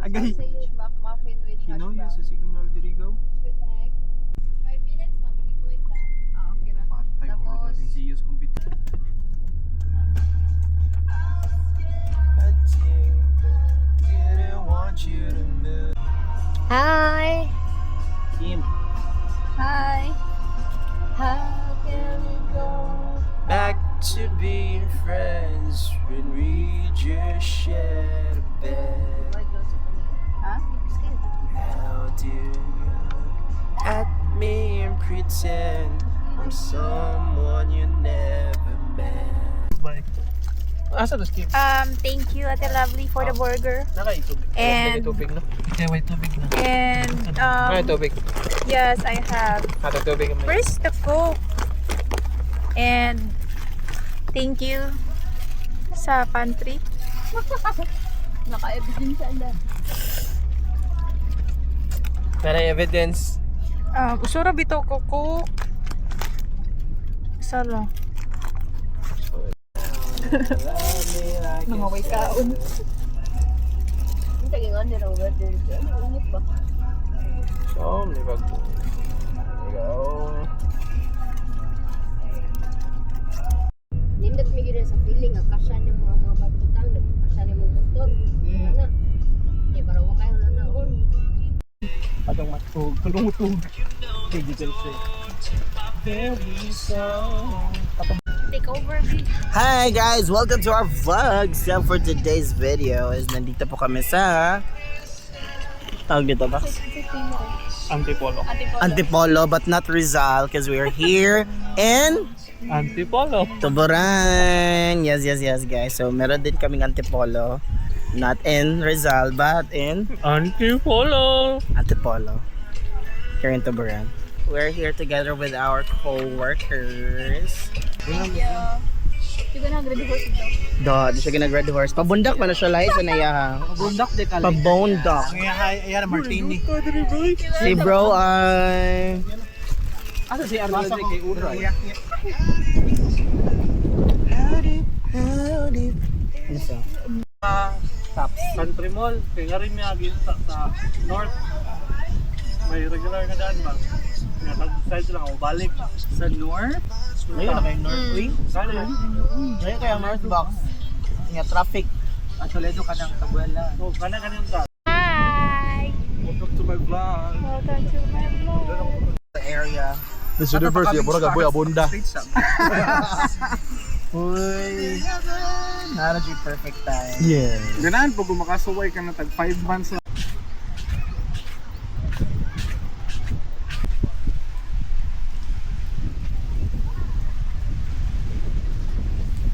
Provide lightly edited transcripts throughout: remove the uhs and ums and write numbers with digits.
Agay. Sausage McMuffin with hash Kinoy brown. sa signal dirigaw. With egg. 5 minutes, mabalik ko ito. Okay ra. Patay ko Tapos, natin si Yus competition. Hi. Kim. hi. How can we go? Back to being friends when we just shared a bed. Ha? How do you look at me and pretend I'm someone you never met? Bye. Asa dos Kim? Thank you, Ate Lovely, for the burger. Nakay tubig. And- Tubig no. Kaya may tubig na. And May tubig. yes, I have. Ato tubig may. Where's the Coke? And thank you sa pantry. Naka-evidence anda. Para evidence. Usura bito ko Coke. Isa lang. Mga way kaon. Ang tagingan nila weather. Ano, init ba? So, may bag. Ikaw. Nindot mi gid sa feeling nga kasya ni mga batutang, kasya ni mga motor. Ana. Kaya para wa kayo na naon. Atong matug. Tulong utog. Digital siya. Take over, B. Hi guys, welcome to our vlog. So for today's video is nandito po kami sa tawag dito ba? Antipolo. Antipolo but not Rizal because we are here in Antipolo. Tuburan. Yes guys. So meron din kaming Antipolo. Not in Rizal but in Antipolo. Antipolo. Here in Tuburan. We're here together with our co-workers. Di ba nag-ready horse ito? Di siya ginag-red horse. Pabundak pa na siya lahi sa naya. Bundak de kali. Pabundak. Ayan martini. Si bro ay... Asa si Arnold kay Uray? Ano siya? Country Mall. Kaya nga rin may agin sa North. May regular na daan ba? Nag-side sila ako balik. Sa North? Ngayon na kayo North Wing? Kaya yun? Ngayon kayo North Box. Nga traffic. At Toledo ka ng Tabuela. Oh, kanya-kanya ta. Hi. Welcome to my vlog. Welcome to my vlog. The area. Miss Universe, ya mura gaboy abunda. Uy. Energy perfect time. Yeah. Ganahan pag makasuway ka na tag 5 months na.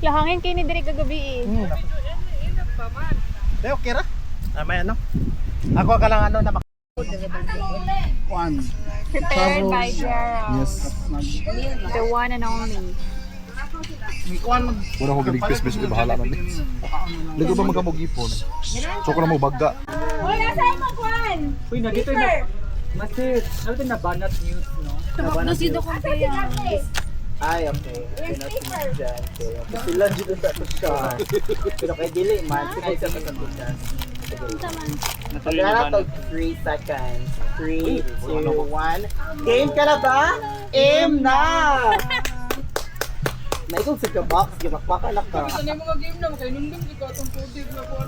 Lahangin kayo ni Diri kagabi eh. Okay ra? May ano? Ako ka lang ano na One. Prepared by Gerald. Yes. The one and only. Muna ko galing Christmas ko bahala na ni. Ligo ba magkamog ipon? So ko na mo bagga. Uy, na dito na. Masit. Ano din na banat news, no? Nasido ko kaya. Ay, okay. Okay. Sila dito sa ito. Pero kay Dili, man. Ay, sa pagkakutan. Pagkala to 3 seconds. 3, 2, 1. Game ka na ba? Aim na! Naikong sa box, gimakpakalak ka. Ano yung mga game na makainundum di ko itong putik na po.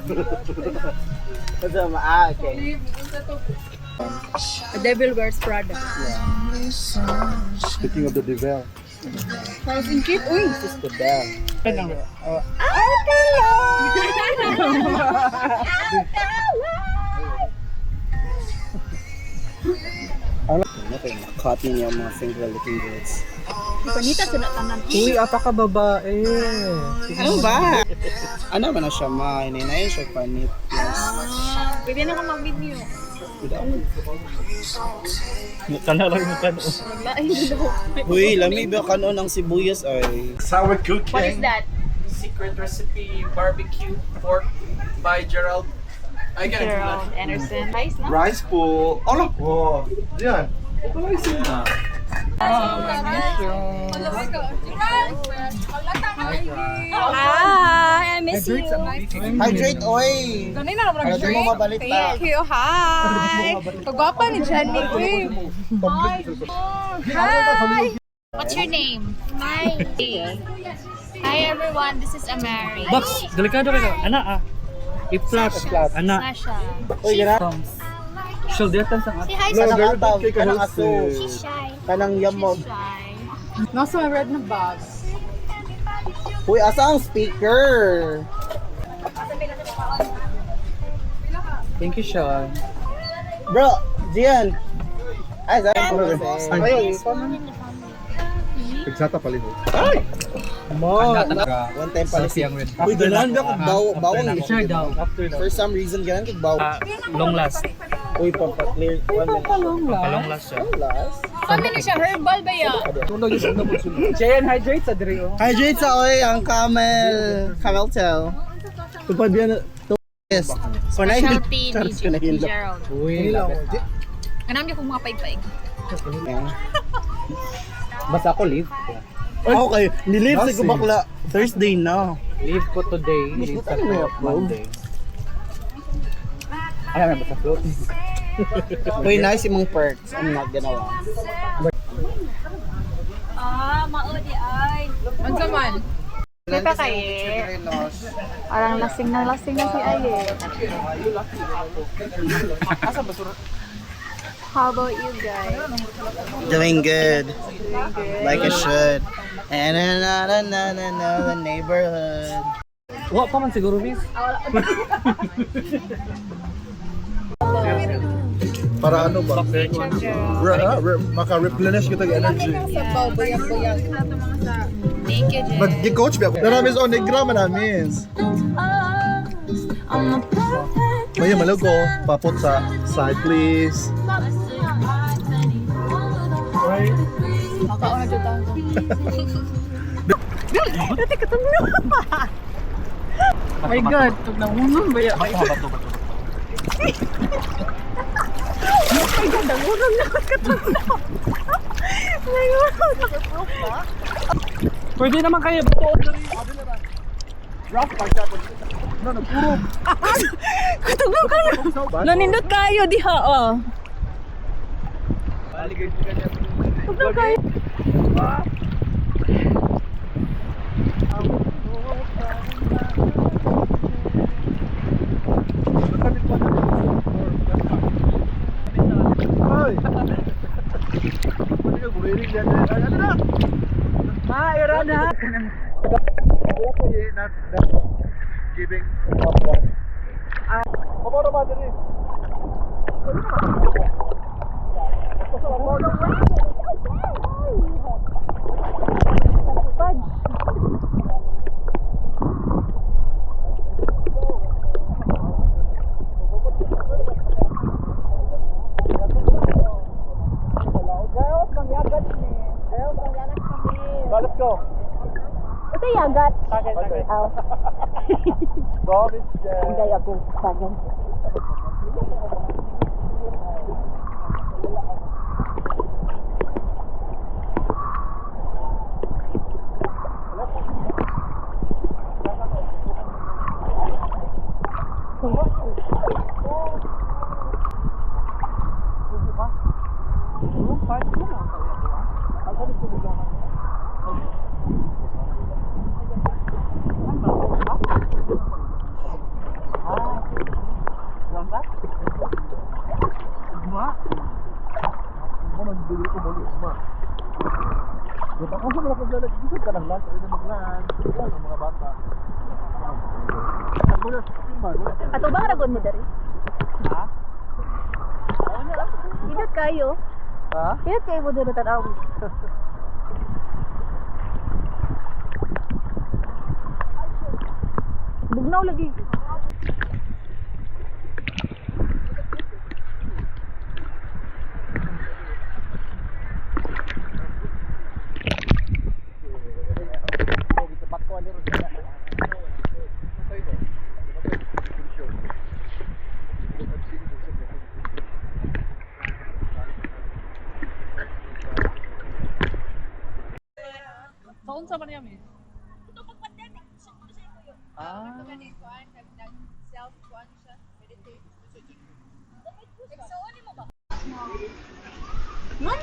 Okay. A Devil Wears Prada. Speaking of the devil. Thousand Kid, uy! This is the bell. Okay, nakakati niya mga single looking girls. Panita sa natanan. Uy, apa ka babae? Ano ba? Ano ba na siya ma? Ininay siya panit. Yes. Pwede na akong mag-video. Kana lang yung kano. Lain daw. Uy, lamig ba kanon ng sibuyas ay? Sour cookie. What is that? Secret recipe barbecue pork by Gerald. I got Gerald Anderson. Nice, no? Rice po. Ano? Oh, diyan. Hi, I'm miss you. Hydrate, oy! Ganun na naman Para di mo mabalita. Thank you, hi! Pagwapa ni Johnny, uy. Hi! What's your name? Hi. Hi everyone, this is Amari. Box, delikado ka. Ana I-flat. Ana. Sasha. Uy, gana. Shoulder-tan sa Say hi, Kanang Sasha. ataw, kanang aso, She's shy. kanang yamog. Shy. Nasa may red na bag. Uy, asa ang speaker? Thank you, Sean. Bro, Gian. Ay, saan ko Ay. kasi? Nagsata pala ito. Mo, one time pala siya. Uy, ganahan ka kung bawang. Sure daw. For some reason, ganahan kong bawang. Long last. Uy, pampa-clear. Long last siya. Last. Kami na siya, herbal ba yan? Jayan, hydrate sa Drio. Hydrate sa oy, ang camel toe. Tupad yan to yes. Specialty Charles ni Canahilo. Gerald. Uy, Anam niyo kung mga paig-paig. basta ako leave. Okay, nilive sa kubakla. Thursday na. Leave ko today. Leave sa Monday. Ay, may basta float. Uy, nice imong perks. Ang naganawa. Maudi ay. Unsa man? Di pa kaye. Parang lasing na si Aye. How about you guys? Doing good. Like it should. And the neighborhood. Wa pa man siguro, Riz. Para ano ba? Maka-replenish kita ng energy. Thank you, Jen. Mag-coach ba ako? Naramis on negra manamis. Maya malog ko. Papot sa side please. Makauna dito tayo. My God, tug na unong ba yan? Pwede naman kayo butuon na rin. Katugnaw kayo. Nanindot kayo diha oh. Katugnaw kayo. Giving. Let's go. Ito yagat. Go, Miss Jen. Hindi ako sagan. Ato ba ragon mo dari? Ha? Idot kayo. Ha? Idot kayo mo dito tanaw. Bugnaw lagi. Sa unsa man yami? Ito pag pandemic, Ah.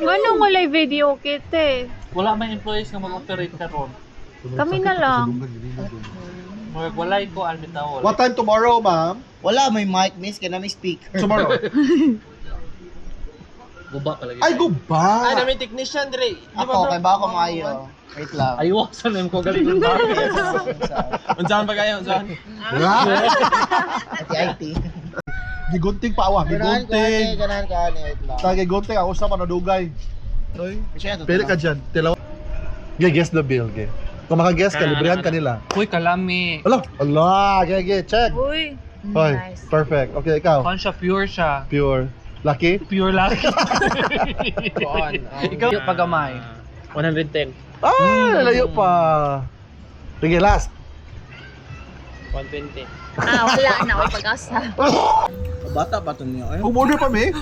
Ganun mo live video kit eh. Wala may employees nga mag-operate karon. Kami na lang. Walay ko almitawol. What time tomorrow, ma'am? Wala, may mic, miss. Kaya na may speaker. Tomorrow. Guba palagi. Ay, go ba? may technician, Dre. Ako, kay ba ako maayo? Wait lang. Aywasan na ko galing ng dami. Unsahan pa kayo? Unsahan? IT. Gigunting pa awa, gigunting. Ganahan ka, wait lang. Tagay gunting, ako sa manadugay. Oy, Siya, pwede ka dyan. Tilaw. Okay, guess the bill, okay. Kung maka-guess ka, librihan ka nila. Uy, kalami. Ala, okay, check. Uy. Hoy, Nice. perfect. Okay, ikaw. Kon siya, pure siya. Pure. Lucky? Pure lucky. Ikaw pagamay. 110. Ah, lalayo pa. Sige, last. 120. Ah, wala na ako pag-asa. Bata pa to niyo. Umorder pa, me?